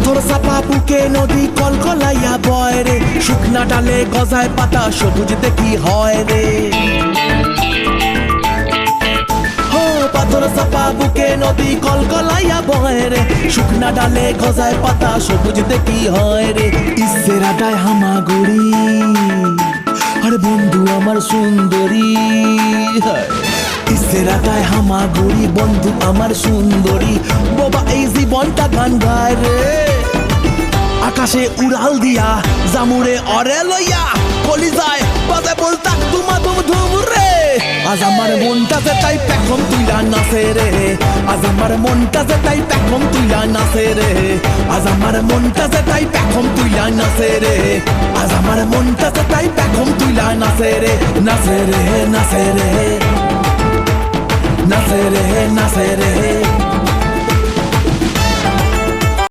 পাথর চাপা বুকে নদী কলকলাইয়া বয় রে, শুকনা ডালে গজায় পাতা সবুজ দেখি হয় রে। পাথর চাপা বুকে নদী কলকলাইয়া বয় রে, শুকনা ডালে গজায় পাতা সবুজ দেখি হয় রে। ইসের আটায় হামাগুড়ি আরে বন্ধু আমার সুন্দরী, ইসের আটায় হামাগুড়ি বন্ধু আমার সুন্দরী। বাবা এই জীবনটা গান গায় রে, আকাশে উড়াল দিয়া জামুরে অরে লইয়া কলিজায় বাজে বলতাক তুমা তুম ধুম রে। আজ আমার মনটাতে তাই পেখম তুইলা নাচে রে, আজ আমার মনটাতে তাই পেখম তুইলা নাচে রে, আজ আমার মনটাতে তাই পেখম তুইলা নাচে রে, আজ আমার মনটাতে তাই পেখম তুইলা নাচে রে। নাচে রে নাচে রে নাচে রে নাচে রে।